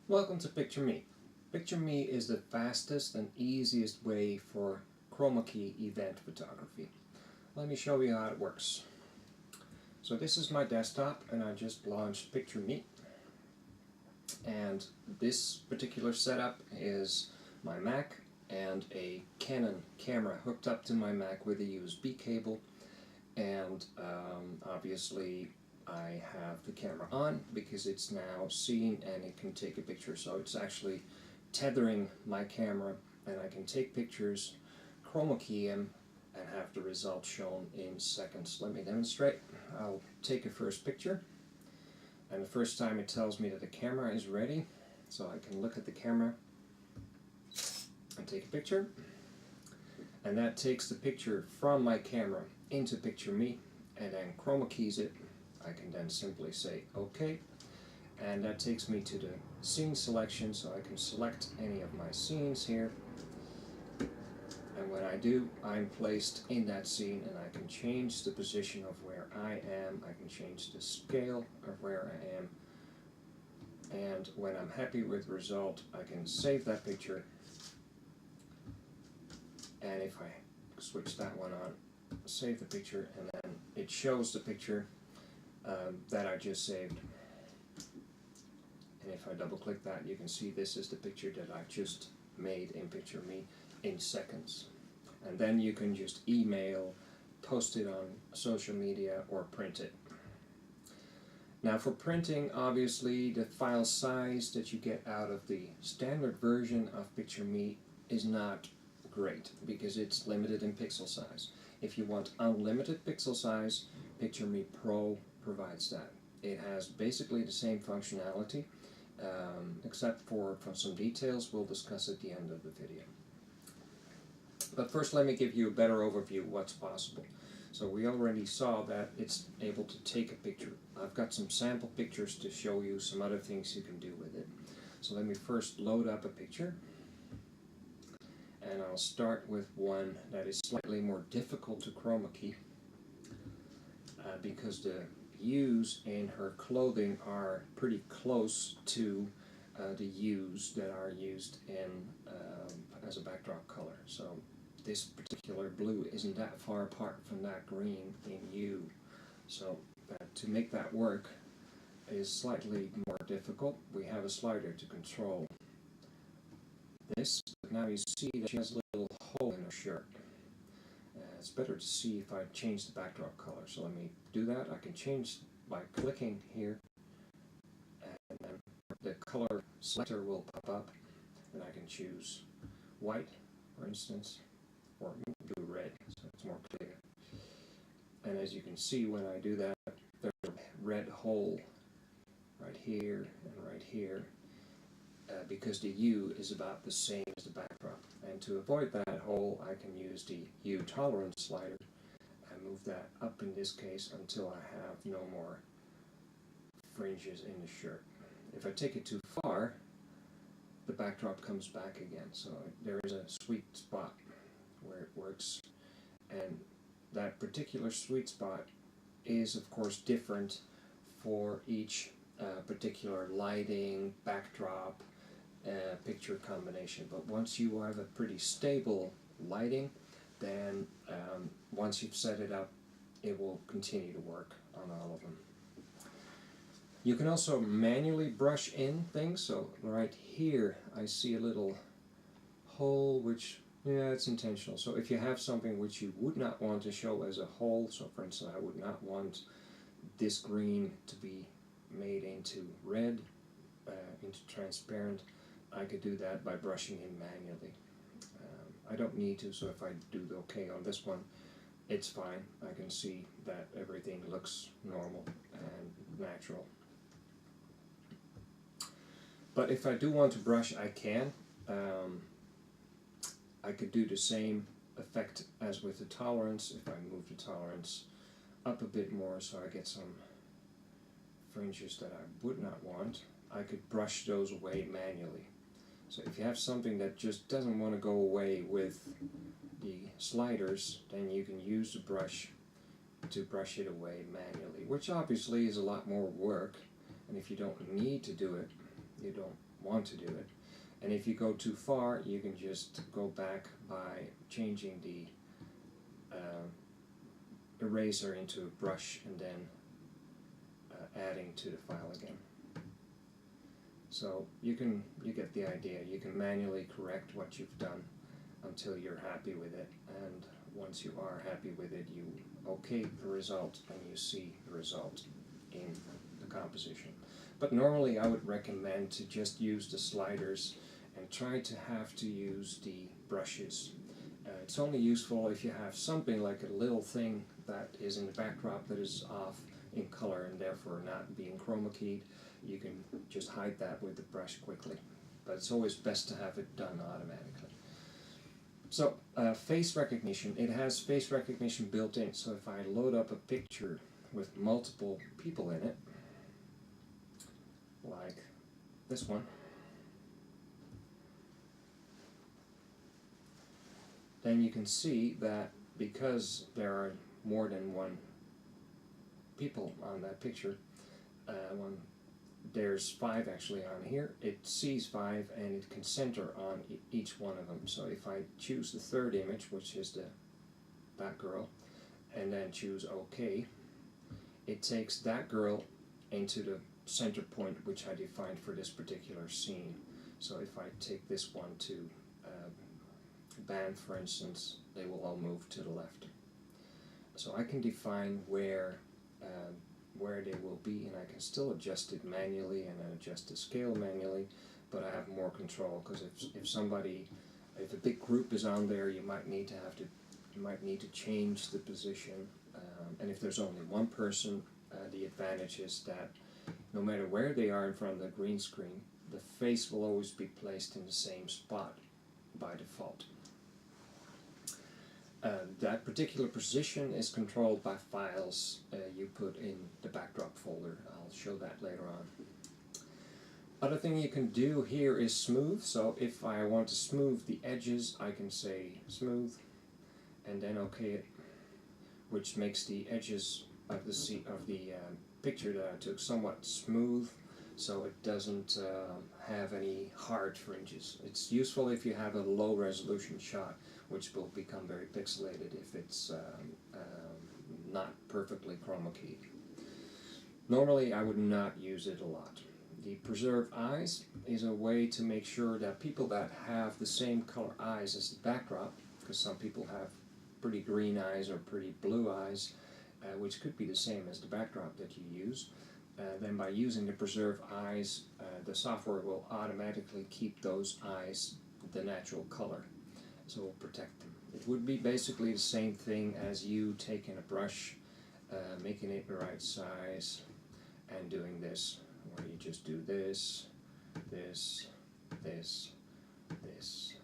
Welcome to PictureMe. PictureMe is the fastest and easiest way for Chromakey event photography. Let me show you how it works. So this is my desktop and I just launched PictureMe. And this particular setup is my Mac and a Canon camera hooked up to my Mac with a USB cable. And obviously I have the camera on because it's now seen and it can take a picture. So it's actually tethering my camera and I can take pictures, chroma key them, and have the result shown in seconds. Let me demonstrate. I'll take a first picture, and the first time it tells me that the camera is ready, so I can look at the camera and take a picture, and that takes the picture from my camera into PictureMe and then chroma keys it. I can then simply say OK, and that takes me to the scene selection, so I can select any of my scenes here, and when I do, I'm placed in that scene and I can change the position of where I am, I can change the scale of where I am, and when I'm happy with the result I can save that picture, and if I switch that one on, save the picture, and then it shows the picture that I just saved. And if I double click that, you can see this is the picture that I just made in PictureMe in seconds. And then you can just email, post it on social media, or print it. Now for printing, obviously the file size that you get out of the standard version of PictureMe is not great because it's limited in pixel size. If you want unlimited pixel size, PictureMe Pro provides that. It has basically the same functionality, except for some details we'll discuss at the end of the video. But first let me give you a better overview of what's possible. So we already saw that it's able to take a picture. I've got some sample pictures to show you some other things you can do with it. So let me first load up a picture. And I'll start with one that is slightly more difficult to chroma key because the hues in her clothing are pretty close to the hues that are used in as a backdrop color. So this particular blue isn't that far apart from that green in hue. So to make that work is slightly more difficult. We have a slider to control this. Now you see that she has a little hole in her shirt. It's better to see if I change the backdrop color. So let me do that. I can change by clicking here, and then the color selector will pop up, and I can choose white, for instance, or do red, so it's more clear. And as you can see, when I do that, there's a red hole right here and right here, because the hue is about the same as the backdrop. And to avoid that hole, I can use the hue tolerance slider and move that up in this case until I have no more fringes in the shirt. If I take it too far, the backdrop comes back again. So there is a sweet spot where it works, and that particular sweet spot is of course different for each particular lighting, backdrop, picture combination. But once you have a pretty stable lighting, then once you've set it up, it will continue to work on all of them. You can also manually brush in things. So right here I see a little hole, which, yeah, it's intentional. So if you have something which you would not want to show as a whole, so for instance I would not want this green to be made into red, into transparent, I could do that by brushing in manually. I don't need to, so if I do the OK on this one, it's fine. I can see that everything looks normal and natural. But if I do want to brush, I can. I could do the same effect as with the tolerance if I move the tolerance up a bit more so I get some fringes that I would not want. I could brush those away manually. So if you have something that just doesn't want to go away with the sliders, then you can use the brush to brush it away manually, which obviously is a lot more work, and if you don't need to do it, you don't want to do it. And if you go too far, you can just go back by changing the eraser into a brush and then adding to the file again. So you get the idea. You can manually correct what you've done until you're happy with it, and once you are happy with it, you OK the result and you see the result in the composition. But normally I would recommend to just use the sliders and try to have to use the brushes. It's only useful if you have something like a little thing that is in the backdrop that is off in color and therefore not being chroma keyed. You can just hide that with the brush quickly, but it's always best to have it done automatically. So face recognition, it has face recognition built in, so if I load up a picture with multiple people in it, like this one, then you can see that because there are more than one people on that picture, there's 5 actually on here, it sees 5 and it can center on each one of them. So if I choose the third image, which is that girl, and then choose OK, it takes that girl into the center point which I defined for this particular scene. So if I take this one to band, for instance, they will all move to the left. So I can define where they will be, and I can still adjust it manually and adjust the scale manually, but I have more control, because if a big group is on there, you might need to change the position, and if there's only one person, the advantage is that no matter where they are in front of the green screen, the face will always be placed in the same spot by default. That particular position is controlled by files you put in the backdrop folder. I'll show that later on. Other thing you can do here is smooth. So if I want to smooth the edges, I can say smooth and then OK it, which makes the edges of the picture that I took somewhat smooth, so it doesn't have any hard fringes. It's useful if you have a low resolution shot, which will become very pixelated if it's not perfectly chroma keyed. Normally I would not use it a lot. The preserve eyes is a way to make sure that people that have the same color eyes as the backdrop, because some people have pretty green eyes or pretty blue eyes, which could be the same as the backdrop that you use, then by using the preserve eyes, the software will automatically keep those eyes the natural color. So it will protect them. It would be basically the same thing as you taking a brush, making it the right size, and doing this, where you just do this, this, this, this,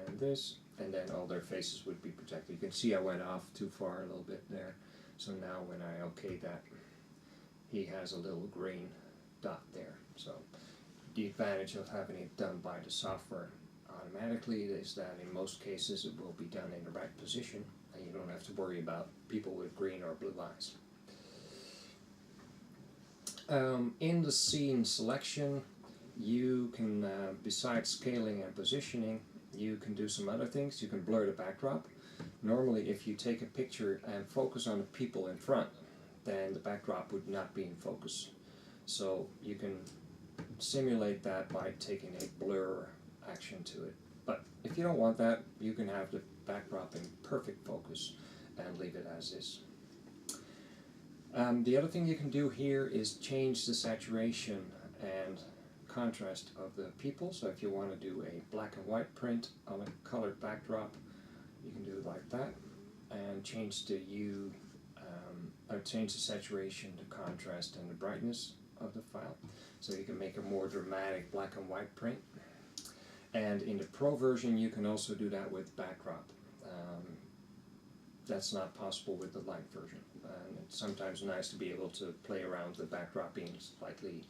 and this, and then all their faces would be protected. You can see I went off too far a little bit there. So now when I OK that, he has a little green dot there. So the advantage of having it done by the software automatically is that in most cases it will be done in the right position, and you don't have to worry about people with green or blue eyes. In the scene selection, you can, besides scaling and positioning, you can do some other things. You can blur the backdrop. Normally if you take a picture and focus on the people in front, then the backdrop would not be in focus. So you can simulate that by taking a blur action to it. But if you don't want that, you can have the backdrop in perfect focus and leave it as is. The other thing you can do here is change the saturation and contrast of the people. So if you want to do a black and white print on a colored backdrop, you can do it like that, and change the hue, or change the saturation, the contrast, and the brightness of the file. So you can make a more dramatic black and white print. And in the Pro version, you can also do that with backdrop. That's not possible with the light version. And it's sometimes nice to be able to play around with the backdrop being slightly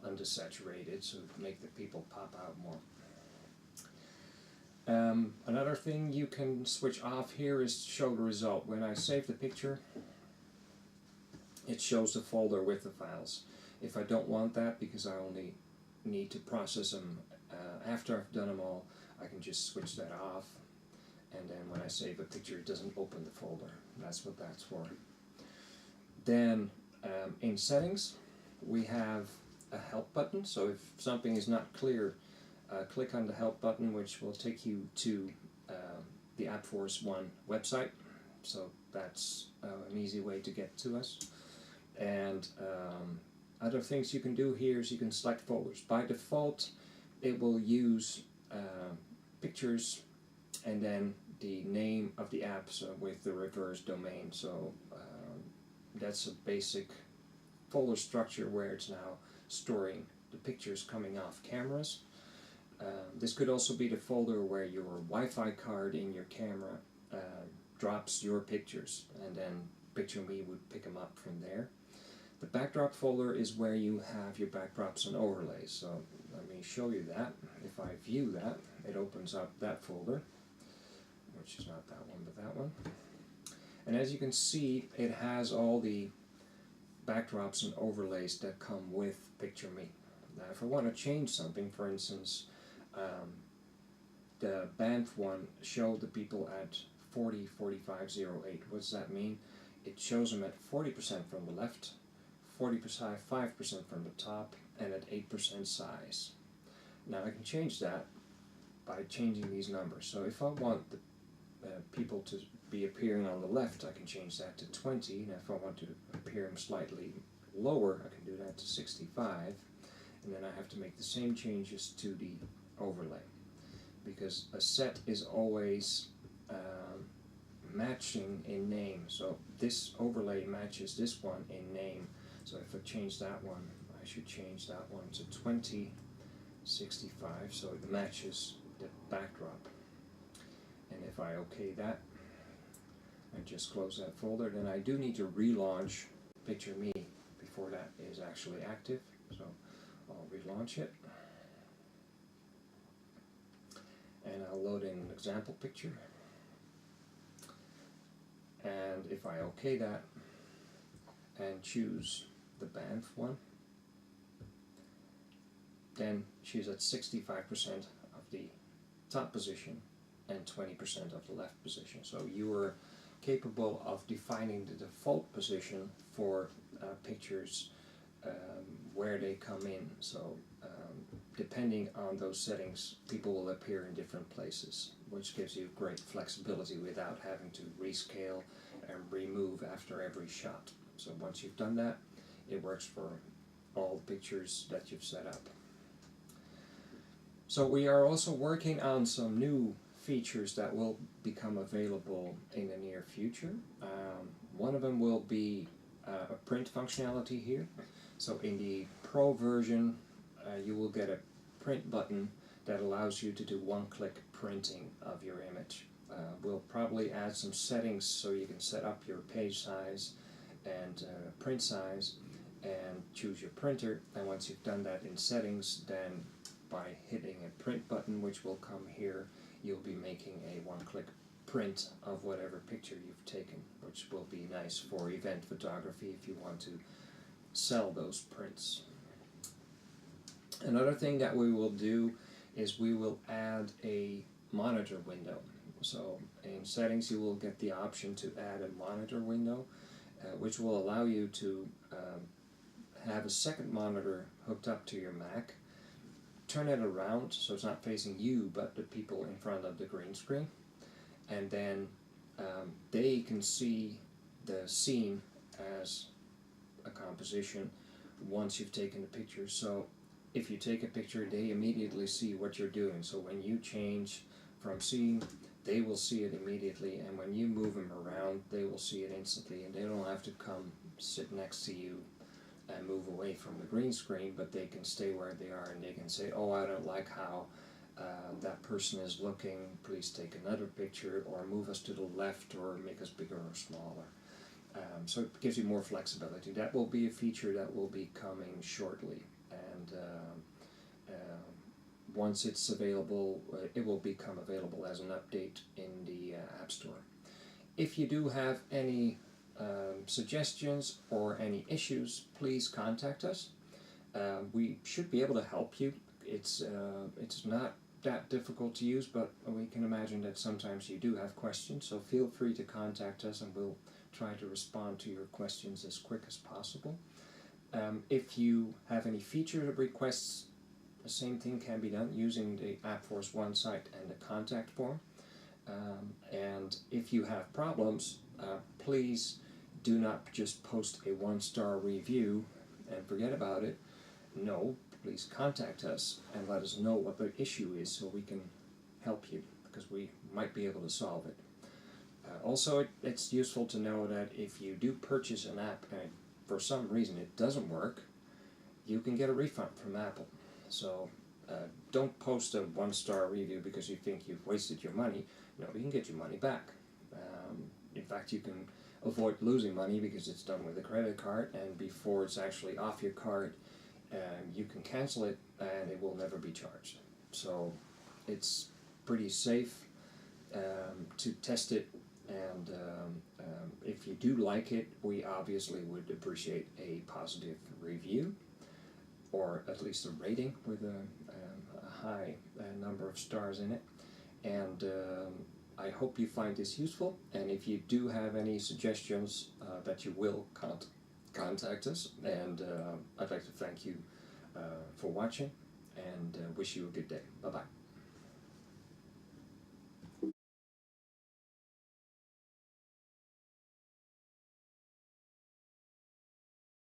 undersaturated, so make the people pop out more. Another thing you can switch off here is show the result. When I save the picture, it shows the folder with the files. If I don't want that, because I only need to process them after I've done them all, I can just switch that off, and then when I save a picture, it doesn't open the folder. That's what that's for. Then in settings, we have a help button. So if something is not clear, click on the help button, which will take you to the AppForce.One website. So that's an easy way to get to us. And other things you can do here is you can select folders. By default, it will use pictures and then the name of the app, so with the reverse domain. So that's a basic folder structure where it's now storing the pictures coming off cameras. This could also be the folder where your Wi-Fi card in your camera drops your pictures, and then PictureMe would pick them up from there. The backdrop folder is where you have your backdrops and overlays. So let me show you that. If I view that, it opens up that folder, which is not that one, but that one. And as you can see, it has all the backdrops and overlays that come with PictureMe. Now, if I want to change something, for instance, the band one showed the people at 40, 45, 08. What does that mean? It shows them at 40% from the left, 40%, 5% from the top, and at 8% size. Now I can change that by changing these numbers. So if I want the people to be appearing on the left, I can change that to 20, and if I want to appear them slightly lower, I can do that to 65, and then I have to make the same changes to the overlay, because a set is always matching in name. So this overlay matches this one in name. So if I change that one, I should change that one to 2065, so it matches the backdrop. And if I OK that, I just close that folder. Then I do need to relaunch PictureMe before that is actually active. So I'll relaunch it. And I'll load in an example picture. And if I OK that and choose the band one, then she's at 65% of the top position and 20% of the left position. So you are capable of defining the default position for pictures where they come in. So depending on those settings, people will appear in different places, which gives you great flexibility without having to rescale and remove after every shot. So once you've done that, it works for all pictures that you've set up. So we are also working on some new features that will become available in the near future. One of them will be a print functionality here. So in the Pro version, you will get a print button that allows you to do one-click printing of your image. We'll probably add some settings so you can set up your page size and print size and choose your printer. And once you've done that in settings, then by hitting a print button, which will come here, you'll be making a one-click print of whatever picture you've taken, which will be nice for event photography if you want to sell those prints. Another thing that we will do is we will add a monitor window. So in settings you will get the option to add a monitor window, which will allow you to have a second monitor hooked up to your Mac. Turn it around so it's not facing you but the people in front of the green screen, and then they can see the scene as a composition once you've taken the picture. So if you take a picture, they immediately see what you're doing. So when you change from scene, they will see it immediately, and when you move them around, they will see it instantly, and they don't have to come sit next to you and move away from the green screen, but they can stay where they are and they can say, oh, I don't like how that person is looking, please take another picture, or move us to the left, or make us bigger or smaller. So it gives you more flexibility. That will be a feature that will be coming shortly, and once it's available, it will become available as an update in the App Store. If you do have any suggestions or any issues, please contact us. We should be able to help you. it's not that difficult to use, but we can imagine that sometimes you do have questions, so feel free to contact us and we'll try to respond to your questions as quick as possible. If you have any feature requests, the same thing can be done using the AppForce.One site and the contact form. And if you have problems, please do not just post a 1-star review and forget about it. No, please contact us and let us know what the issue is so we can help you, because we might be able to solve it. Also, it's useful to know that if you do purchase an app and for some reason it doesn't work, you can get a refund from Apple. So don't post a 1-star review because you think you've wasted your money. No, you can get your money back. In fact, you can avoid losing money because it's done with a credit card, and before it's actually off your card, you can cancel it and it will never be charged. So it's pretty safe to test it, and if you do like it, we obviously would appreciate a positive review, or at least a rating with a high number of stars in it. And I hope you find this useful, and if you do have any suggestions, that you will contact us, and I'd like to thank you for watching and wish you a good day. Bye-bye.